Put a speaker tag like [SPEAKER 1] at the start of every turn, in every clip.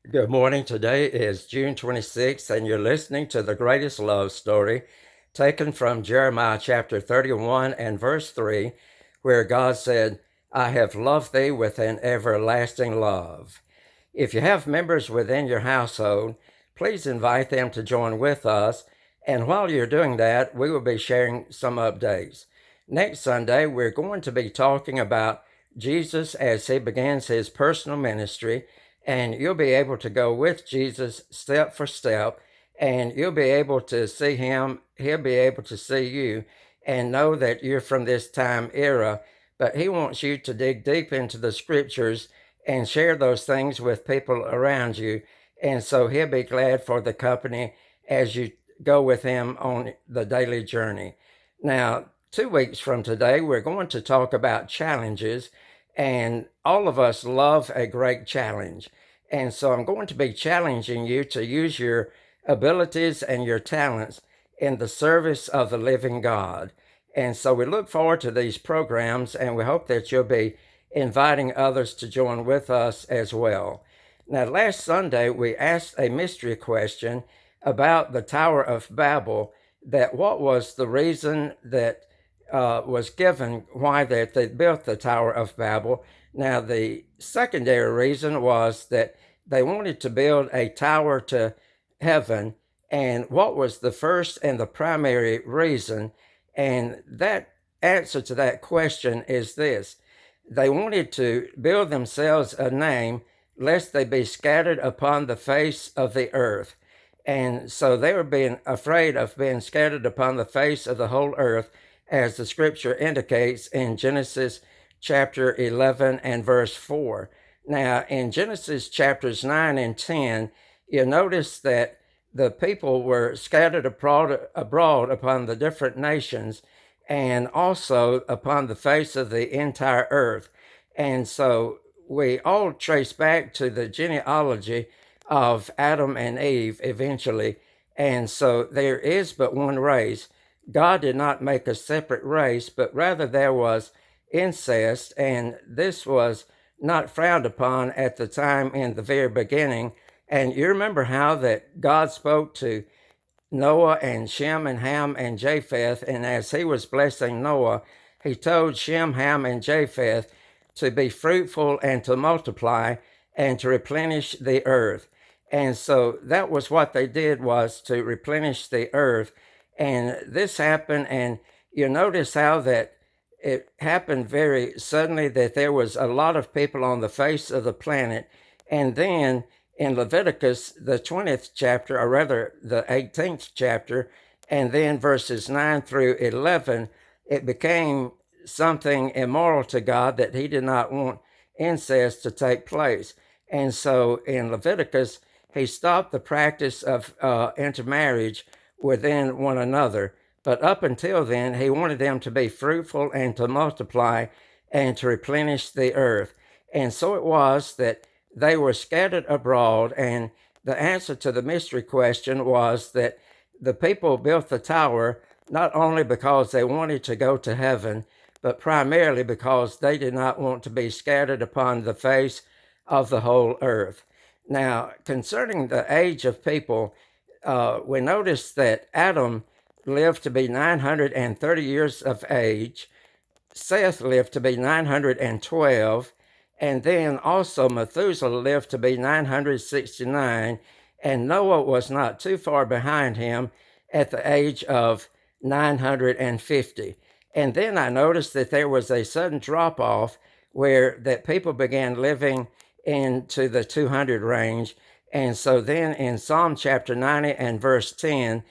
[SPEAKER 1] Good morning. Today is June 26th, and you're listening to the greatest love story taken from Jeremiah chapter 31 and verse 3, where God said, I have loved thee with an everlasting love. If you have members within your household, please invite them to join with us. And while you're doing that, we will be sharing some updates. Next Sunday, we're going to be talking about Jesus as he begins his personal ministry, and you'll be able to go with Jesus step for step, and you'll be able to see him, he'll be able to see you, and know that you're from this time era. But he wants you to dig deep into the scriptures and share those things with people around you. And so he'll be glad for the company as you go with him on the daily journey. Now, 2 weeks from today, we're going to talk about challenges, and all of us love a great challenge. And so I'm going to be challenging you to use your abilities and your talents in the service of the living God. And so we look forward to these programs, and we hope that you'll be inviting others to join with us as well. Now, last Sunday, we asked a mystery question about the Tower of Babel, that what was the reason that was given why that they built the Tower of Babel. Now, the secondary reason was that they wanted to build a tower to heaven. And what was the first and the primary reason? And that answer to that question is this: they wanted to build themselves a name lest they be scattered upon the face of the earth. And so they were being afraid of being scattered upon the face of the whole earth, as the scripture indicates in Genesis chapter 11 and verse 4. Now, in Genesis chapters 9 and 10, you notice that the people were scattered abroad upon the different nations and also upon the face of the entire earth. And so we all trace back to the genealogy of Adam and Eve eventually. And so there is but one race. God did not make a separate race, but rather there was incest, and this was not frowned upon at the time in the very beginning. And you remember how that God spoke to Noah and Shem and Ham and Japheth, and as he was blessing Noah, he told Shem, Ham, and Japheth to be fruitful and to multiply and to replenish the earth. And so that was what they did, was to replenish the earth. And this happened, and you notice how that it happened very suddenly, that there was a lot of people on the face of the planet. And then in Leviticus, the 20th chapter, or rather the 18th chapter, and then verses 9 through 11, it became something immoral to God, that he did not want incest to take place. And so in Leviticus, he stopped the practice of intermarriage within one another. But up until then, he wanted them to be fruitful and to multiply and to replenish the earth. And so it was that they were scattered abroad. And the answer to the mystery question was that the people built the tower not only because they wanted to go to heaven, but primarily because they did not want to be scattered upon the face of the whole earth. Now, concerning the age of people, we notice that Adam lived to be 930 years of age. Seth lived to be 912. And then also Methuselah lived to be 969. And Noah was not too far behind him at the age of 950. And then I noticed that there was a sudden drop off where that people began living into the 200 range. And so then in Psalm chapter 90 and verse 10,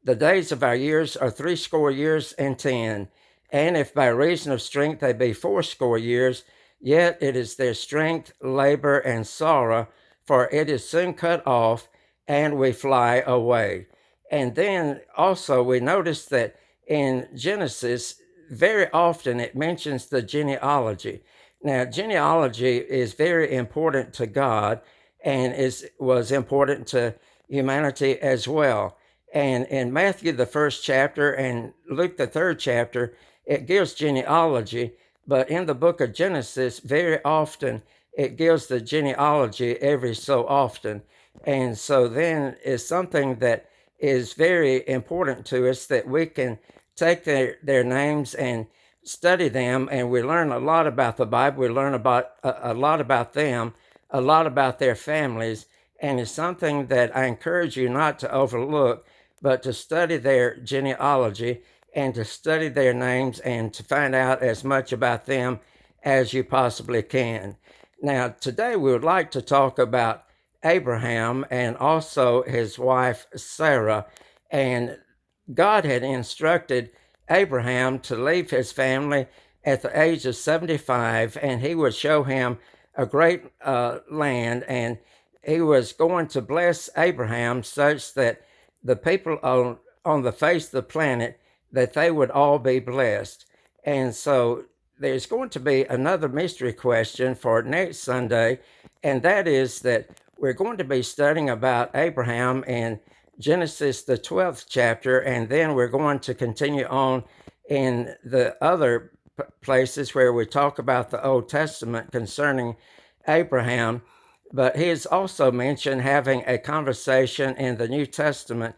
[SPEAKER 1] the days of our years are 80 years and 10. And if by reason of strength they be 80 years, yet it is their strength, labor, and sorrow, for it is soon cut off, and we fly away. And then also we notice that in Genesis, very often it mentions the genealogy. Now, genealogy is very important to God, and was important to humanity as well. And in Matthew, the 1st chapter, and Luke, the 3rd chapter, it gives genealogy. But in the book of Genesis, very often it gives the genealogy every so often. And so then it's something that is very important to us, that we can take their names and study them, and we learn a lot about the Bible. We learn about a lot about them, a lot about their families, and it's something that I encourage you not to overlook, but to study their genealogy and to study their names and to find out as much about them as you possibly can. Now, today we would like to talk about Abraham and also his wife Sarah. And God had instructed Abraham to leave his family at the age of 75, and he would show him a great land, and he was going to bless Abraham such that the people on the face of the planet, that they would all be blessed. And so there's going to be another mystery question for next Sunday, and that is that we're going to be studying about Abraham in Genesis, the 12th chapter, and then we're going to continue on in the other places where we talk about the Old Testament concerning Abraham. But he is also mentioned having a conversation in the New Testament,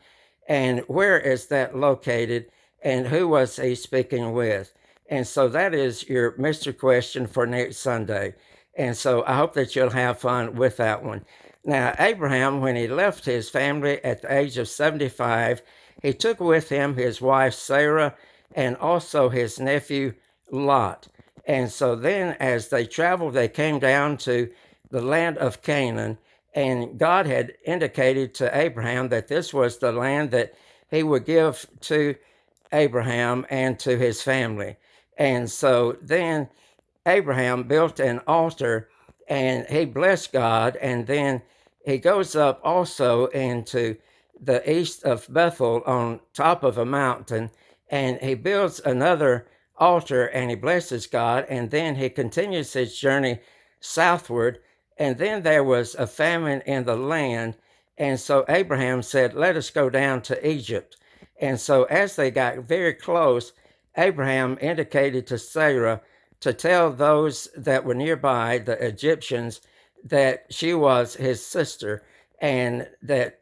[SPEAKER 1] and where is that located, and who was he speaking with? And so that is your mystery question for next Sunday. And so I hope that you'll have fun with that one. Now, Abraham, when he left his family at the age of 75, he took with him his wife Sarah and also his nephew Lot. And so then, as they traveled, they came down to the land of Canaan, and God had indicated to Abraham that this was the land that he would give to Abraham and to his family. And so then Abraham built an altar and he blessed God, and then he goes up also into the east of Bethel on top of a mountain, and he builds another altar and he blesses God, and then he continues his journey southward. And then there was a famine in the land, and so Abraham said, let us go down to Egypt. And so as they got very close, Abraham indicated to Sarah to tell those that were nearby, the Egyptians, that she was his sister, and that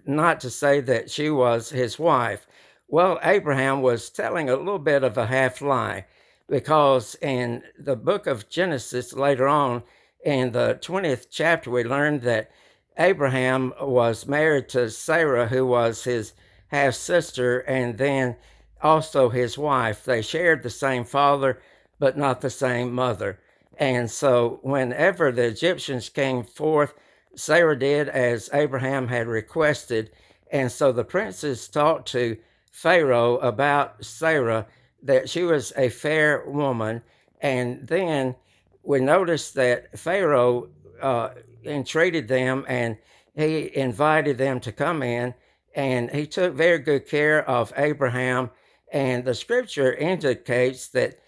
[SPEAKER 1] not to say that she was his wife. Well, Abraham was telling a little bit of a half lie, because in the book of Genesis later on, in the 20th chapter, we learned that Abraham was married to Sarah, who was his half sister, and then also his wife. They shared the same father, but not the same mother. And so whenever the Egyptians came forth, Sarah did as Abraham had requested. And so the princes talked to Pharaoh about Sarah, that she was a fair woman. And then we noticed that Pharaoh entreated them, and he invited them to come in, and he took very good care of Abraham. And the scripture indicates that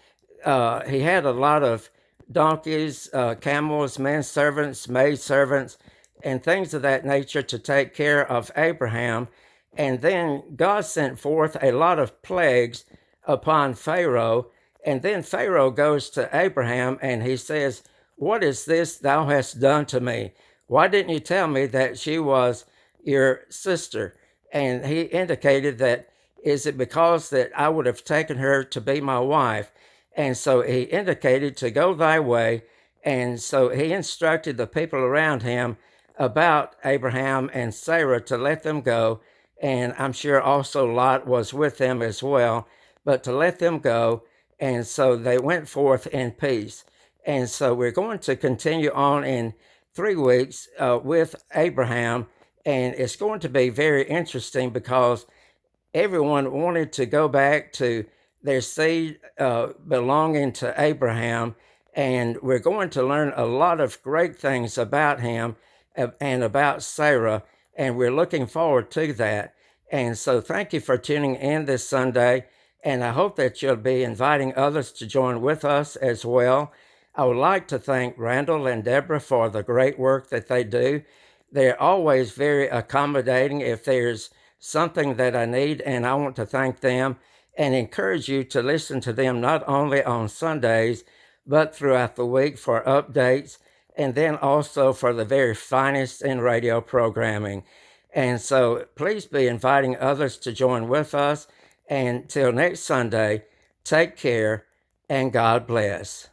[SPEAKER 1] he had a lot of donkeys, camels, men servants, maid servants, and things of that nature to take care of Abraham. And then God sent forth a lot of plagues upon Pharaoh. And then Pharaoh goes to Abraham and he says, what is this thou hast done to me? Why didn't you tell me that she was your sister? And he indicated that, is it because that I would have taken her to be my wife? And so he indicated to go thy way. And so he instructed the people around him about Abraham and Sarah to let them go. And I'm sure also Lot was with them as well, but to let them go. And so they went forth in peace. And so we're going to continue on in 3 weeks with Abraham. And it's going to be very interesting because everyone wanted to go back to their seed belonging to Abraham. And we're going to learn a lot of great things about him and about Sarah. And we're looking forward to that. And so thank you for tuning in this Sunday. And I hope that you'll be inviting others to join with us as well. I would like to thank Randall and Deborah for the great work that they do. They're always very accommodating if there's something that I need, and I want to thank them and encourage you to listen to them not only on Sundays, but throughout the week for updates and then also for the very finest in radio programming. And so please be inviting others to join with us. And till next Sunday, take care and God bless.